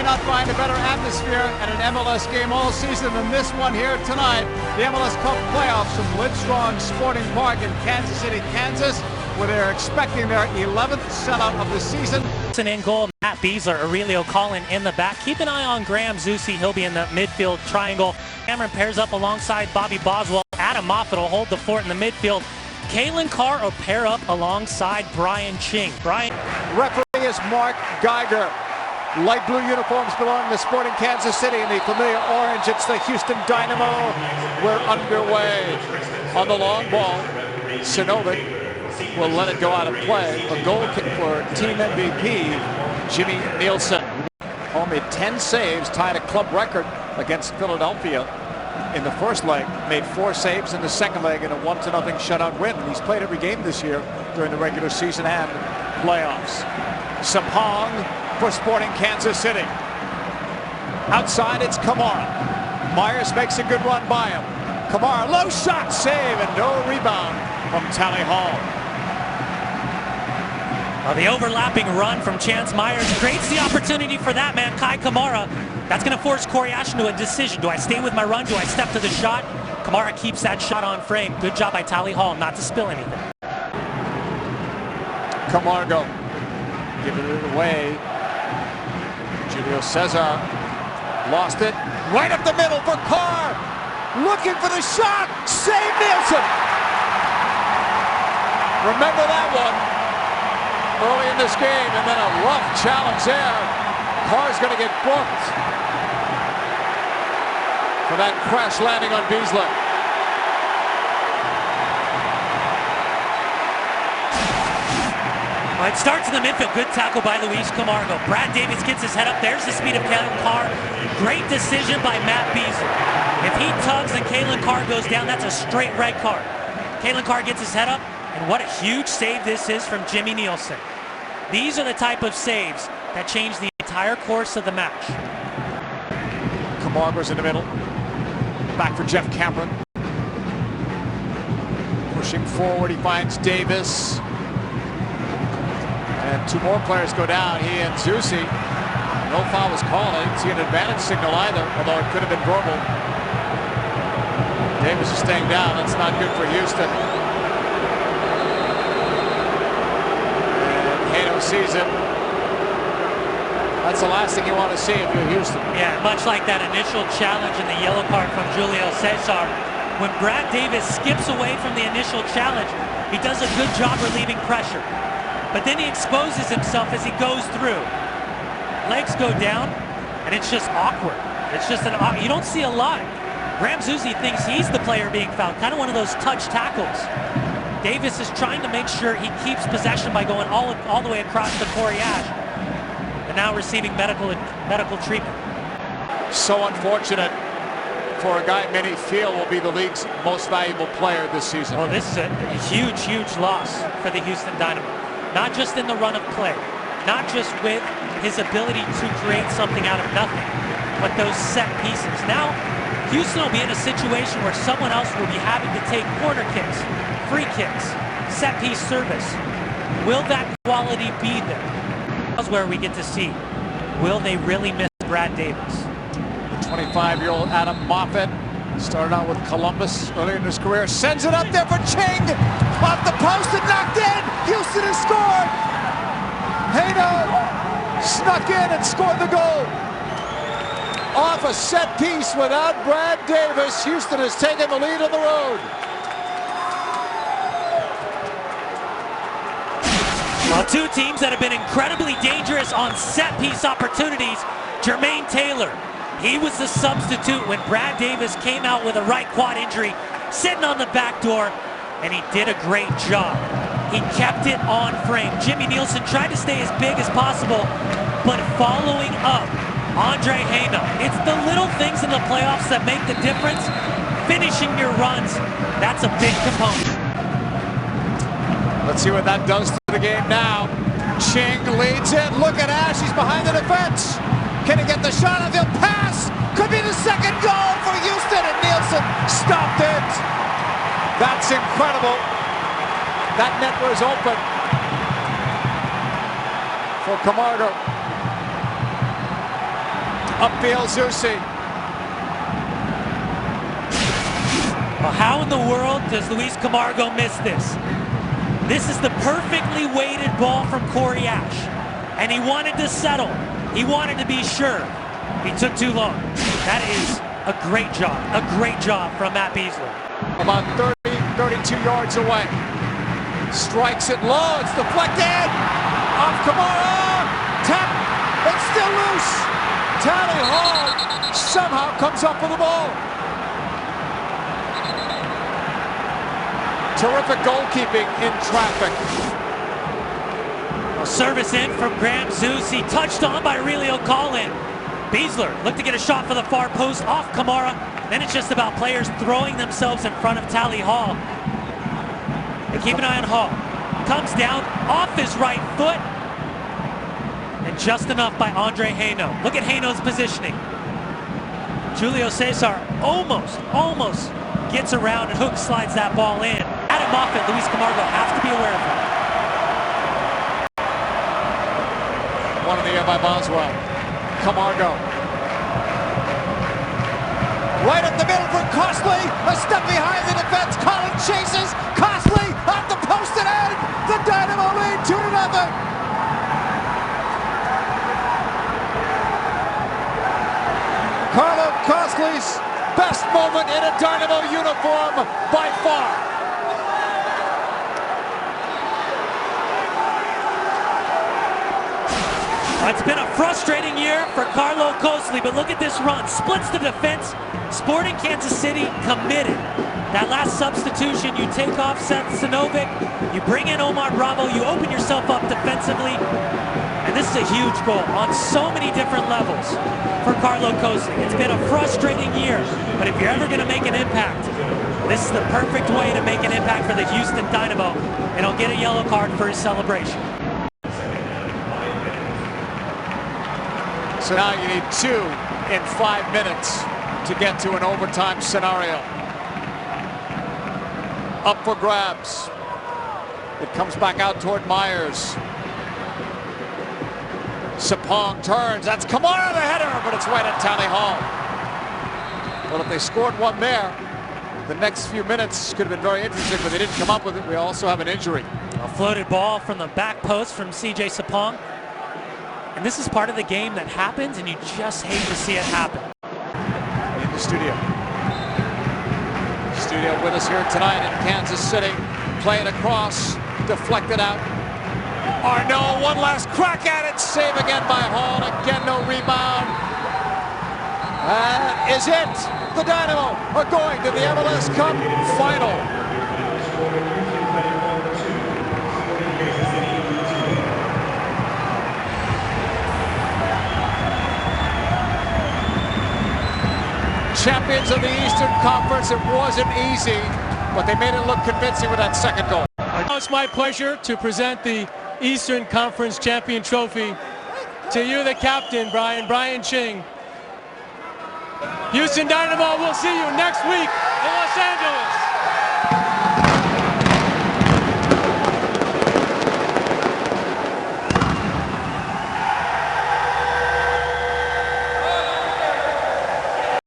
not find a better atmosphere at an MLS game all season than this one here tonight. The MLS Cup playoffs from Livestrong Sporting Park in Kansas City, Kansas, where they're expecting their 11th sellout of the season. In goal, Matt Besler, Aurelio Collin in the back. Keep an eye on Graham Zusi. He'll be in the midfield triangle. Cameron pairs up alongside Bobby Boswell. Adam Moffat will hold the fort in the midfield. Kalen Carr will pair up alongside Brian Ching. Referee is Mark Geiger. Light blue uniforms belong to Sporting Kansas City. In the familiar orange, it's the Houston Dynamo. We're underway. On the long ball, Sinovic will let it go out of play. A goal kick for team MVP, Jimmy Nielsen. Only 10 saves, tied a club record against Philadelphia in the first leg. Made 4 saves in the second leg in a 1-0 shutout win. And he's played every game this year during the regular season and playoffs. Sapong for Sporting Kansas City. Outside, it's Kamara. Myers makes a good run by him. Kamara, low shot, save, and no rebound from Tally Hall. The overlapping run from Chance Myers creates the opportunity for that man, Kei Kamara. That's going to force Corey Ash into a decision. Do I stay with my run? Do I step to the shot? Kamara keeps that shot on frame. Good job by Tally Hall not to spill anything. Camargo giving it away. Julio Cesar lost it. Right up the middle for Carr. Looking for the shot. Save Nielsen. Remember that one early in this game, and then a rough challenge there. Carr's going to get booked for that crash landing on Besler. Well, it starts in the midfield. Good tackle by Luis Camargo. Brad Davis gets his head up. There's the speed of Kalen Carr. Great decision by Matt Besler. If he tugs and Kalen Carr goes down, that's a straight red card. Kalen Carr gets his head up. And what a huge save this is from Jimmy Nielsen. These are the type of saves that change the entire course of the match. Camargo's in the middle. Back for Jeff Cameron. Pushing forward, he finds Davis. And 2 more players go down, he and Zusi. No foul was called. I didn't see an advantage signal either, although it could have been verbal. Davis is staying down. That's not good for Houston. Hainault sees it. That's the last thing you want to see if you're Houston. Yeah, much like that initial challenge in the yellow card from Julio Cesar. When Brad Davis skips away from the initial challenge, he does a good job relieving pressure. But then he exposes himself as he goes through. Legs go down, and it's just awkward. It's just you don't see a lot. Graham Zusi thinks he's the player being fouled, kind of one of those touch tackles. Davis is trying to make sure he keeps possession by going all the way across to Corey Ash, and now receiving medical treatment. So unfortunate for a guy many feel will be the league's most valuable player this season. Well, this is a huge, huge loss for the Houston Dynamo. Not just in the run of play, not just with his ability to create something out of nothing, but those set pieces. Now, Houston will be in a situation where someone else will be having to take corner kicks, free kicks, set piece service. Will that quality be there? That's where we get to see, will they really miss Brad Davis? The 25-year-old Adam Moffat started out with Columbus earlier in his career, sends it up there for Ching, off the post and knocked in. Houston has scored. Hainault snuck in and scored the goal. Off a set piece without Brad Davis, Houston has taken the lead on the road. Well, 2 teams that have been incredibly dangerous on set piece opportunities. Jermaine Taylor, he was the substitute when Brad Davis came out with a right quad injury, sitting on the back door, and he did a great job. He kept it on frame. Jimmy Nielsen tried to stay as big as possible, but following up, Andre Hainault. It's the little things in the playoffs that make the difference. Finishing your runs, that's a big component. Let's see what that does to the game now. Ching leads it. Look at Ash, he's behind the defense. Can he get the shot on the pass? Could be the second goal for Houston, and Nielsen stopped it. That's incredible. That net was open for Camargo. Upfield, Zusi. Well, how in the world does Luis Camargo miss this? This is the perfectly weighted ball from Corey Ash. And he wanted to settle. He wanted to be sure. He took too long. That is a great job from Matt Besler. About 32 yards away. Strikes it low, it's deflected. Off Kamara. Tap. It's still loose. Tally Hall somehow comes up with the ball. Terrific goalkeeping in traffic. A service in from Graham Zusi, touched on by Aurelio Collin. Besler looked to get a shot for the far post off Kamara. Then it's just about players throwing themselves in front of Tally Hall. And keep an eye on Hall. Comes down off his right foot. And just enough by Andre Hainault. Look at Hainault's positioning. Julio Cesar almost gets around and hook slides that ball in. Adam Moffat, Luis Camargo have to be aware of that. One in the air by Boswell. Camargo. Right up the middle for Costly. A step behind the defense. Collin chases. Costly off the post and end. The Dynamo lead 2-0. Carlo Costly's best moment in a Dynamo uniform by far. It's been a frustrating year for Carlo Costly, but look at this run. Splits the defense. Sporting Kansas City committed. That last substitution, you take off Seth Sinovic, you bring in Omar Bravo, you open yourself up defensively, and this is a huge goal on so many different levels for Carlo Costly. It's been a frustrating year, but if you're ever going to make an impact, this is the perfect way to make an impact for the Houston Dynamo, and he'll get a yellow card for his celebration. So now you need 2 in 5 minutes to get to an overtime scenario. Up for grabs. It comes back out toward Myers. Sapong turns. That's Kamara, the header, but it's right at Tally Hall. Well, if they scored one there, the next few minutes could have been very interesting, but they didn't come up with it. We also have an injury. A floated ball from the back post from CJ Sapong. And this is part of the game that happens, and you just hate to see it happen. In the studio. Studio with us here tonight in Kansas City. Playing across, deflected out. Hainault, one last crack at it. Save again by Hall. Again, no rebound. That is it. The Dynamo are going to the MLS Cup final. Champions of the Eastern Conference. It wasn't easy, but they made it look convincing with that second goal. It's my pleasure to present the Eastern Conference Champion Trophy to you, the captain, Brian Ching. Houston Dynamo, we'll see you next week in Los Angeles.